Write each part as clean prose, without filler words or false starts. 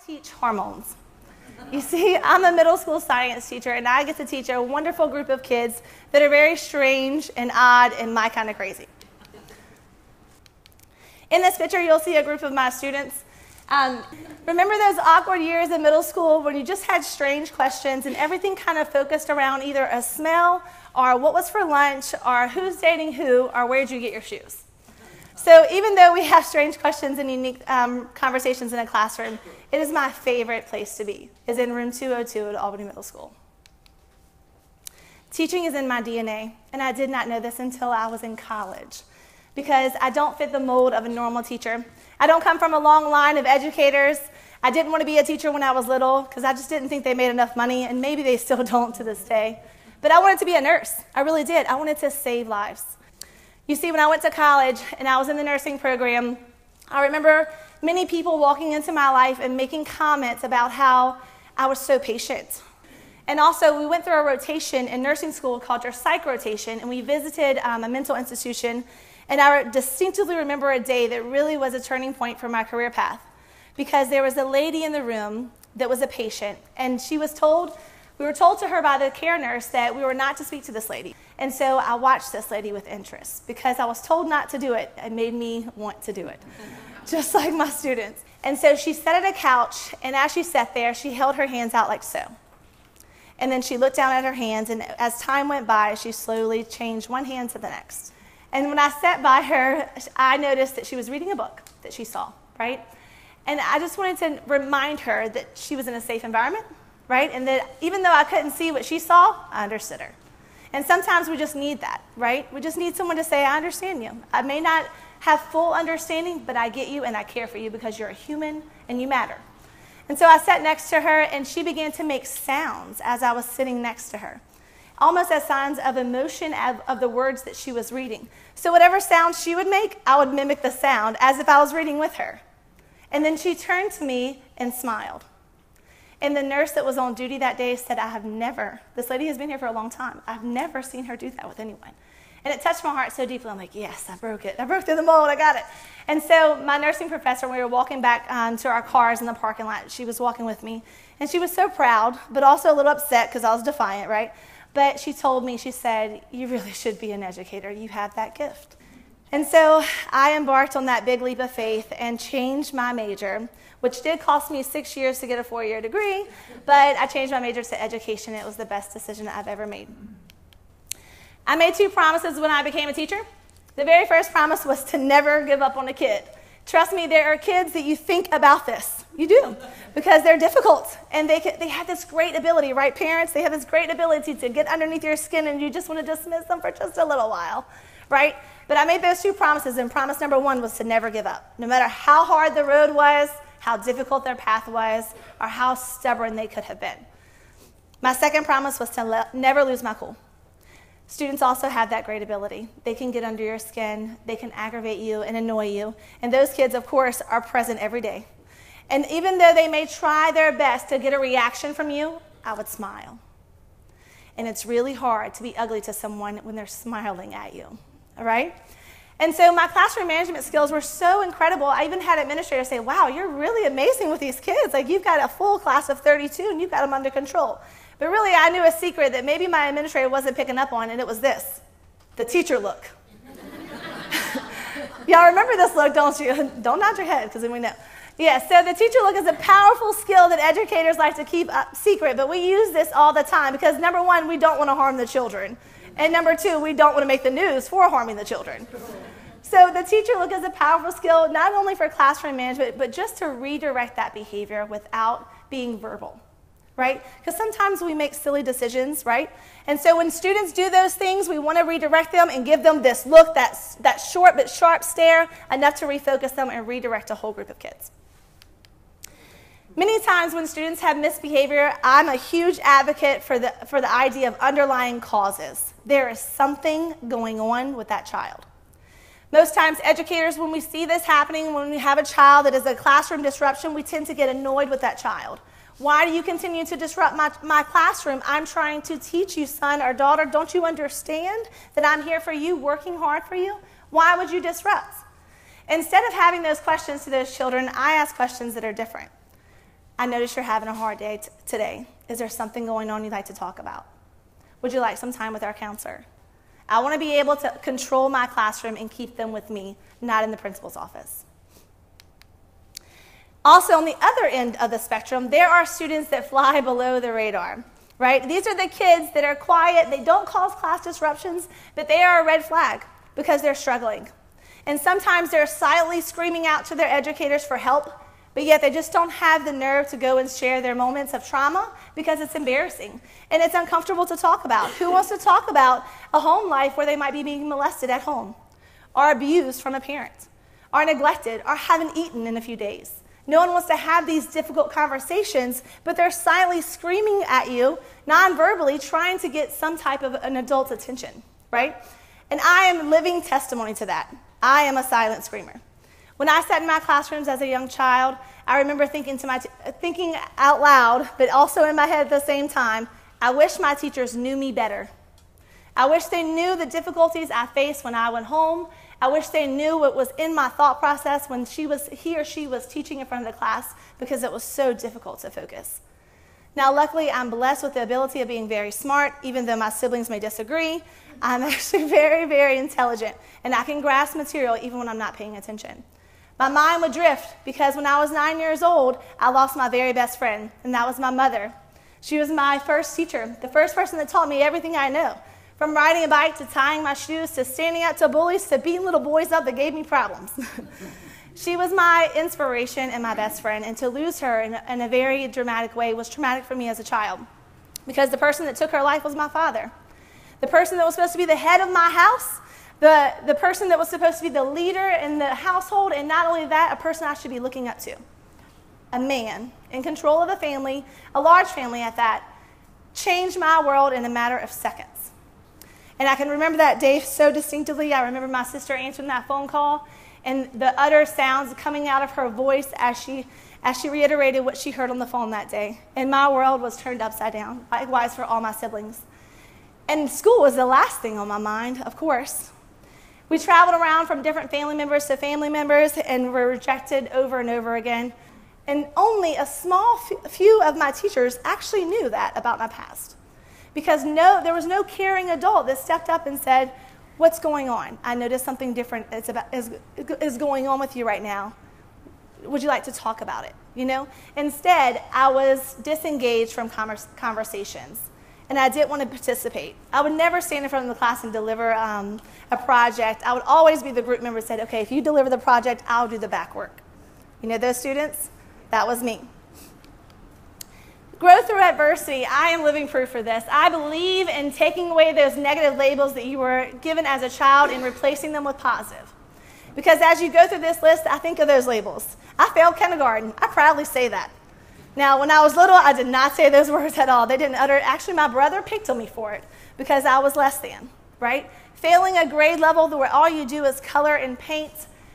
teach hormones. You see, I'm a middle school science teacher, and I get to teach a wonderful group of kids that are very strange and odd and my kind of crazy. In this picture, you'll see a group of my students. Remember those awkward years in middle school when you just had strange questions and everything kind of focused around either a smell or what was for lunch or who's dating who or where'd you get your shoes? So even though we have strange questions and unique conversations in a classroom, it is my favorite place to be, is in room 202 at Albany Middle School. Teaching is in my DNA, and I did not know this until I was in college, because I don't fit the mold of a normal teacher. I don't come from a long line of educators. I didn't want to be a teacher when I was little, because I just didn't think they made enough money, and maybe they still don't to this day. But I wanted to be a nurse. I really did. I wanted to save lives. You see, when I went to college and I was in the nursing program, I remember many people walking into my life and making comments about how I was so patient. And also, we went through a rotation in nursing school called your psych rotation, and we visited a mental institution. And I distinctively remember a day that really was a turning point for my career path, because there was a lady in the room that was a patient, and we were told to her by the care nurse that we were not to speak to this lady. And so I watched this lady with interest, because I was told not to do it. It made me want to do it, just like my students. And so she sat at a couch, and as she sat there, she held her hands out like so. And then she looked down at her hands, and as time went by, she slowly changed one hand to the next. And when I sat by her, I noticed that she was reading a book that she saw, right? And I just wanted to remind her that she was in a safe environment, right? And that even though I couldn't see what she saw, I understood her. And sometimes we just need that, right? We just need someone to say, I understand you. I may not have full understanding, but I get you and I care for you because you're a human and you matter. And so I sat next to her, and she began to make sounds as I was sitting next to her, almost as signs of emotion of the words that she was reading. So whatever sound she would make, I would mimic the sound as if I was reading with her. And then she turned to me and smiled. And the nurse that was on duty that day said, this lady has been here for a long time. I've never seen her do that with anyone. And it touched my heart so deeply. I'm like, yes, I broke it. I broke through the mold. I got it. And so my nursing professor, when we were walking back to our cars in the parking lot, she was walking with me. And she was so proud, but also a little upset because I was defiant, right? But she told me, she said, you really should be an educator. You have that gift. And so I embarked on that big leap of faith and changed my major, which did cost me 6 years to get a 4-year degree, but I changed my major to education. It was the best decision I've ever made. I made 2 promises when I became a teacher. The very first promise was to never give up on a kid. Trust me, there are kids that you think about this. You do, because they're difficult, and they have this great ability, right, parents? They have this great ability to get underneath your skin, and you just want to dismiss them for just a little while, right? But I made those 2 promises, and promise number 1 was to never give up. No matter how hard the road was, how difficult their path was, or how stubborn they could have been. My second promise was to never lose my cool. Students also have that great ability. They can get under your skin, they can aggravate you and annoy you, and those kids, of course, are present every day. And even though they may try their best to get a reaction from you, I would smile. And it's really hard to be ugly to someone when they're smiling at you, all right? And so my classroom management skills were so incredible. I even had administrators say, wow, you're really amazing with these kids. Like, you've got a full class of 32 and you've got them under control. But really, I knew a secret that maybe my administrator wasn't picking up on, and it was this, the teacher look. Y'all remember this look, don't you? Don't nod your head, because then we know. Yeah, so the teacher look is a powerful skill that educators like to keep secret, but we use this all the time because, number 1, we don't want to harm the children. And number 2, we don't want to make the news for harming the children. So the teacher look is a powerful skill, not only for classroom management, but just to redirect that behavior without being verbal, right? Because sometimes we make silly decisions, right? And so when students do those things, we want to redirect them and give them this look, that short but sharp stare, enough to refocus them and redirect a whole group of kids. Many times when students have misbehavior, I'm a huge advocate for the idea of underlying causes. There is something going on with that child. Most times, educators, when we see this happening, when we have a child that is a classroom disruption, we tend to get annoyed with that child. Why do you continue to disrupt my classroom? I'm trying to teach you, son or daughter. Don't you understand that I'm here for you, working hard for you? Why would you disrupt? Instead of having those questions to those children, I ask questions that are different. I notice you're having a hard day today. Is there something going on you'd like to talk about? Would you like some time with our counselor? I want to be able to control my classroom and keep them with me, not in the principal's office. Also, on the other end of the spectrum, there are students that fly below the radar, right? These are the kids that are quiet. They don't cause class disruptions, but they are a red flag because they're struggling. And sometimes they're silently screaming out to their educators for help, but yet they just don't have the nerve to go and share their moments of trauma because it's embarrassing and it's uncomfortable to talk about. Who wants to talk about a home life where they might be being molested at home, or abused from a parent, or neglected, or haven't eaten in a few days? No one wants to have these difficult conversations, but they're silently screaming at you, non-verbally, trying to get some type of an adult's attention, right? And I am living testimony to that. I am a silent screamer. When I sat in my classrooms as a young child, I remember thinking out loud, but also in my head at the same time, I wish my teachers knew me better. I wish they knew the difficulties I faced when I went home. I wish they knew what was in my thought process when he or she was teaching in front of the class, because it was so difficult to focus. Now, luckily, I'm blessed with the ability of being very smart. Even though my siblings may disagree, I'm actually very, very intelligent, and I can grasp material even when I'm not paying attention. My mind would drift because when I was 9 years old, I lost my very best friend, and that was my mother. She was my first teacher, the first person that taught me everything I know. From riding a bike to tying my shoes to standing up to bullies to beating little boys up that gave me problems. She was my inspiration and my best friend, and to lose her in a very dramatic way was traumatic for me as a child, because the person that took her life was my father. The person that was supposed to be the head of my house, the person that was supposed to be the leader in the household, and not only that, a person I should be looking up to. A man in control of a family, a large family at that, changed my world in a matter of seconds. And I can remember that day so distinctively. I remember my sister answering that phone call and the utter sounds coming out of her voice as she reiterated what she heard on the phone that day. And my world was turned upside down, likewise for all my siblings. And school was the last thing on my mind, of course. We traveled around from different family members to family members and were rejected over and over again. And only a small few of my teachers actually knew that about my past. Because there was no caring adult that stepped up and said, "What's going on? I noticed something different is going on with you right now. Would you like to talk about it?" You know? Instead, I was disengaged from conversations, and I didn't want to participate. I would never stand in front of the class and deliver a project. I would always be the group member that said, "Okay, if you deliver the project, I'll do the back work." You know those students? That was me. Growth through adversity. I am living proof for this. I believe in taking away those negative labels that you were given as a child and replacing them with positive. Because as you go through this list, I think of those labels. I failed kindergarten. I proudly say that. Now, when I was little, I did not say those words at all. They didn't utter it. Actually, my brother picked on me for it because I was less than, right? Failing a grade level where all you do is color and paint,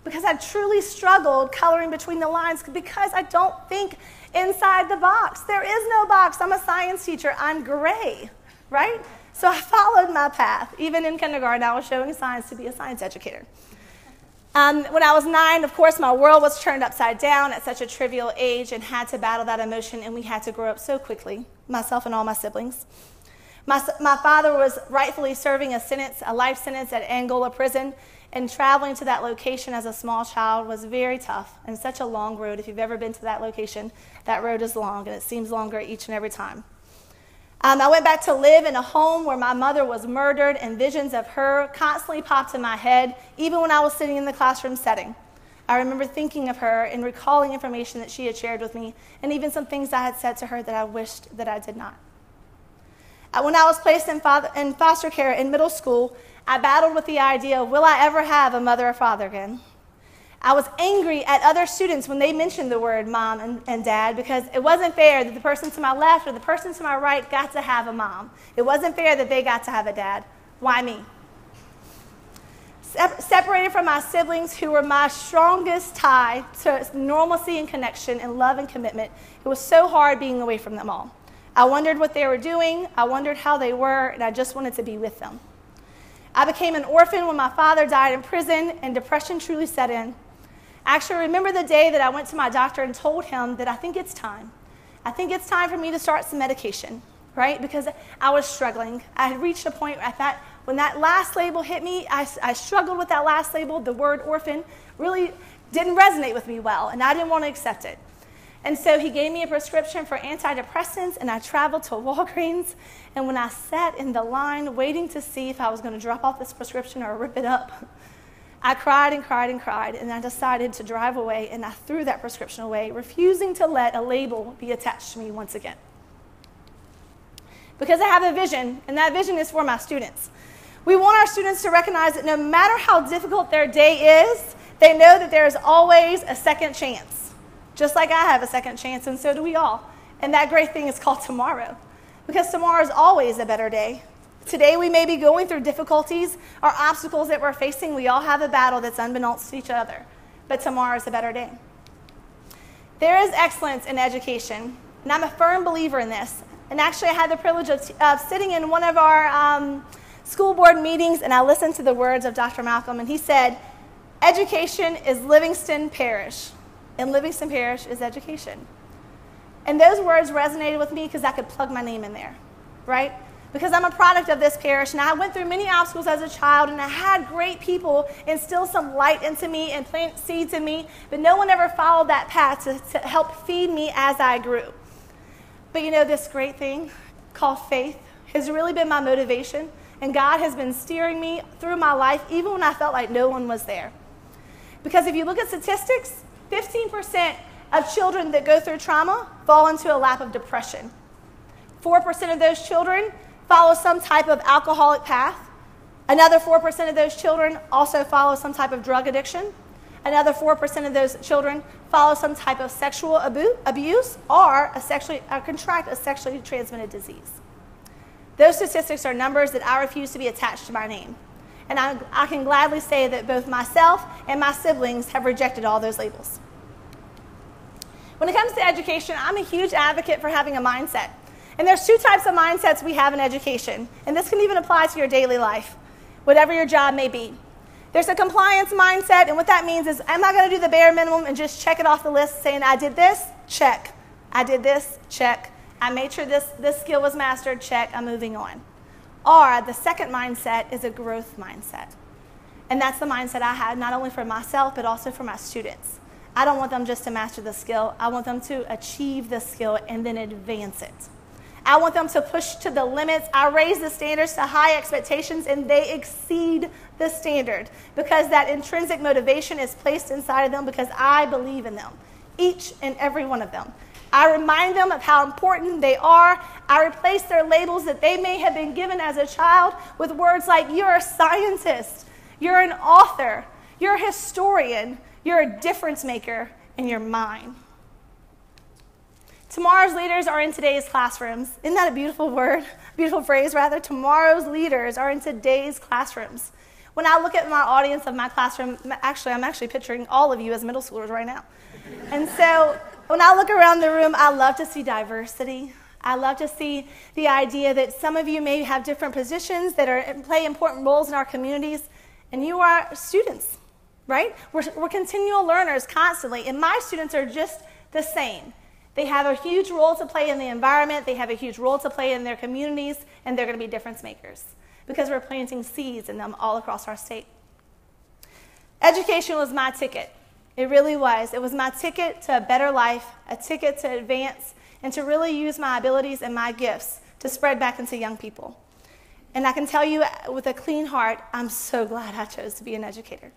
because I truly struggled coloring between the lines because I don't think inside the box. There is no box. I'm a science teacher. I'm gray, right? So I followed my path. Even in kindergarten, I was showing signs to be a science educator. When I was 9, of course, my world was turned upside down at such a trivial age and had to battle that emotion, and we had to grow up so quickly, myself and all my siblings. My father was rightfully serving a life sentence at Angola prison, and traveling to that location as a small child was very tough and such a long road. If you've ever been to that location, that road is long, and it seems longer each and every time. I went back to live in a home where my mother was murdered, and visions of her constantly popped in my head, even when I was sitting in the classroom setting. I remember thinking of her and recalling information that she had shared with me, and even some things I had said to her that I wished that I did not. When I was placed in foster care in middle school, I battled with the idea of, will I ever have a mother or father again? I was angry at other students when they mentioned the word mom and dad, because it wasn't fair that the person to my left or the person to my right got to have a mom. It wasn't fair that they got to have a dad. Why me? Separated from my siblings, who were my strongest tie to normalcy and connection and love and commitment, it was so hard being away from them all. I wondered what they were doing, I wondered how they were, and I just wanted to be with them. I became an orphan when my father died in prison, and depression truly set in. I actually remember the day that I went to my doctor and told him that I think it's time. I think it's time for me to start some medication, right? Because I was struggling. I had reached a point where I thought when that last label hit me, I struggled with that last label. The word orphan really didn't resonate with me well, and I didn't want to accept it. And so he gave me a prescription for antidepressants, and I traveled to Walgreens. And when I sat in the line waiting to see if I was going to drop off this prescription or rip it up, I cried and cried and cried, and I decided to drive away, and I threw that prescription away, refusing to let a label be attached to me once again. Because I have a vision, and that vision is for my students. We want our students to recognize that no matter how difficult their day is, they know that there is always a second chance. Just like I have a second chance, and so do we all. And that great thing is called tomorrow, because tomorrow is always a better day. Today we may be going through difficulties or obstacles that we're facing. We all have a battle that's unbeknownst to each other, but tomorrow is a better day. There is excellence in education, and I'm a firm believer in this. And actually I had the privilege of sitting in one of our school board meetings, and I listened to the words of Dr. Malcolm, and he said, education is Livingston Parish. And Livingston Parish is education. And those words resonated with me because I could plug my name in there, right? Because I'm a product of this parish, and I went through many obstacles as a child, and I had great people instill some light into me and plant seeds in me, but no one ever followed that path to help feed me as I grew. But you know, this great thing called faith has really been my motivation, and God has been steering me through my life even when I felt like no one was there. Because if you look at statistics, 15% of children that go through trauma fall into a lap of depression. 4% of those children follow some type of alcoholic path. Another 4% of those children also follow some type of drug addiction. Another 4% of those children follow some type of sexual abuse or contract a sexually transmitted disease. Those statistics are numbers that I refuse to be attached to my name. And I can gladly say that both myself and my siblings have rejected all those labels. When it comes to education, I'm a huge advocate for having a mindset. And there's two types of mindsets we have in education. And this can even apply to your daily life, whatever your job may be. There's a compliance mindset, and what that means is, am I going to do the bare minimum and just check it off the list saying I did this? Check. I did this? Check. I made sure this skill was mastered? Check. I'm moving on. Or the second mindset is a growth mindset. And that's the mindset I had not only for myself, but also for my students. I don't want them just to master the skill. I want them to achieve the skill and then advance it. I want them to push to the limits. I raise the standards to high expectations, and they exceed the standard because that intrinsic motivation is placed inside of them because I believe in them, each and every one of them. I remind them of how important they are. I replace their labels that they may have been given as a child with words like, you're a scientist, you're an author, you're a historian, you're a difference maker, and you're mine. Tomorrow's leaders are in today's classrooms. Isn't that a beautiful word? Beautiful phrase, rather. Tomorrow's leaders are in today's classrooms. When I look at my audience of my classroom, I'm actually picturing all of you as middle schoolers right now. And so when I look around the room, I love to see diversity. I love to see the idea that some of you may have different positions that play important roles in our communities, and you are students, right? We're continual learners constantly, and my students are just the same. They have a huge role to play in the environment, they have a huge role to play in their communities, and they're going to be difference makers because we're planting seeds in them all across our state. Education was my ticket. It really was. It was my ticket to a better life, a ticket to advance, and to really use my abilities and my gifts to spread back into young people. And I can tell you with a clean heart, I'm so glad I chose to be an educator.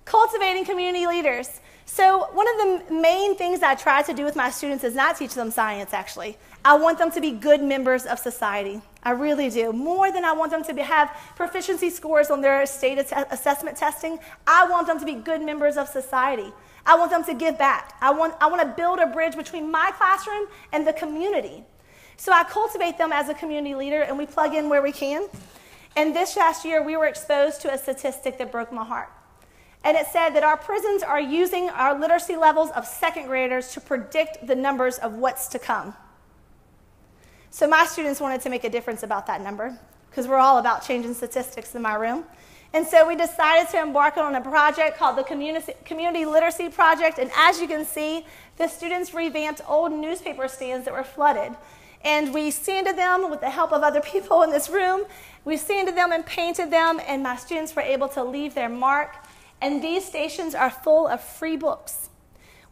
Cultivating community leaders. So one of the main things I try to do with my students is not teach them science, actually. I want them to be good members of society. I really do. More than I want them to have proficiency scores on their state assessment testing, I want them to be good members of society. I want them to give back. I want to build a bridge between my classroom and the community. So I cultivate them as a community leader, and we plug in where we can. And this last year, we were exposed to a statistic that broke my heart. And it said that our prisons are using our literacy levels of second graders to predict the numbers of what's to come. So my students wanted to make a difference about that number because we're all about changing statistics in my room. And so we decided to embark on a project called the Community Literacy Project. And as you can see, the students revamped old newspaper stands that were flooded. And we sanded them with the help of other people in this room. We sanded them and painted them, and my students were able to leave their mark. And these stations are full of free books.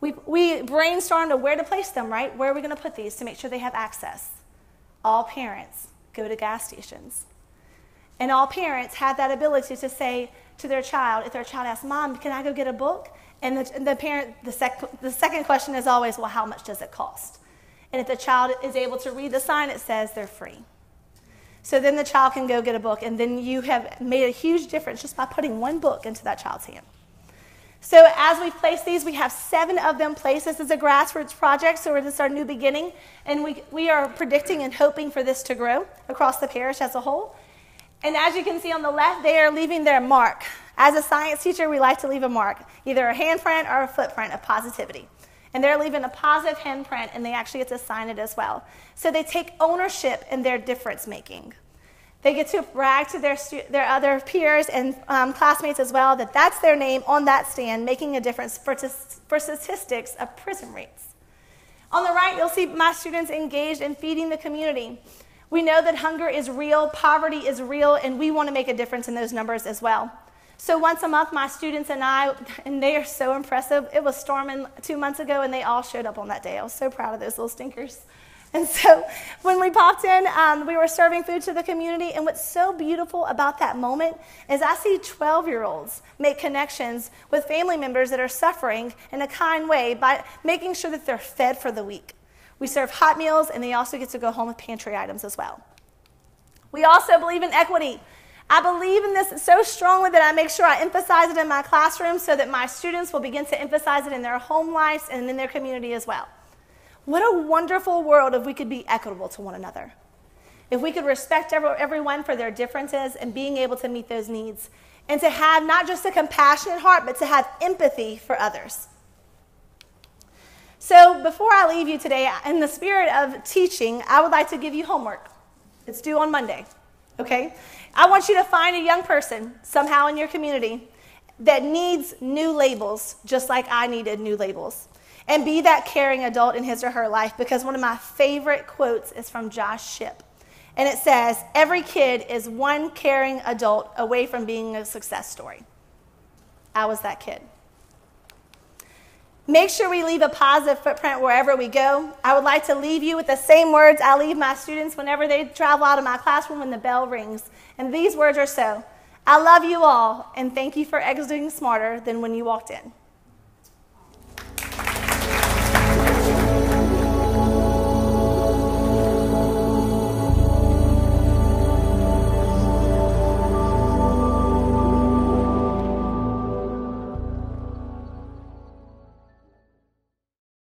We brainstormed on where to place them, right? Where are we going to put these to make sure they have access? All parents go to gas stations. And all parents have that ability to say to their child, if their child asks, Mom, can I go get a book? And the second question is always, well, how much does it cost? And if the child is able to read the sign, it says they're free. So then the child can go get a book, and then you have made a huge difference just by putting one book into that child's hand. So as we place these, we have 7 of them placed. This is a grassroots project, so this is our new beginning, and we are predicting and hoping for this to grow across the parish as a whole. And as you can see on the left, they are leaving their mark. As a science teacher, we like to leave a mark, either a handprint or a footprint of positivity. And they're leaving a positive handprint, and they actually get to sign it as well. So they take ownership in their difference making. They get to brag to their other peers and classmates as well that that's their name on that stand, making a difference for statistics of prison rates. On the right, you'll see my students engaged in feeding the community. We know that hunger is real, poverty is real, and we want to make a difference in those numbers as well. So once a month, my students and I, and they are so impressive. It was storming 2 months ago, and they all showed up on that day. I was so proud of those little stinkers. And so when we popped in, we were serving food to the community, and what's so beautiful about that moment is I see 12-year-olds make connections with family members that are suffering in a kind way by making sure that they're fed for the week. We serve hot meals, and they also get to go home with pantry items as well. We also believe in equity. I believe in this so strongly that I make sure I emphasize it in my classroom so that my students will begin to emphasize it in their home lives and in their community as well. What a wonderful world if we could be equitable to one another. If we could respect everyone for their differences and being able to meet those needs. And to have not just a compassionate heart, but to have empathy for others. So before I leave you today, in the spirit of teaching, I would like to give you homework. It's due on Monday, okay? I want you to find a young person somehow in your community that needs new labels, just like I needed new labels. And be that caring adult in his or her life, because one of my favorite quotes is from Josh Shipp. And it says, every kid is one caring adult away from being a success story. I was that kid. Make sure we leave a positive footprint wherever we go. I would like to leave you with the same words I leave my students whenever they travel out of my classroom when the bell rings. And these words are so: I love you all, and thank you for exiting smarter than when you walked in.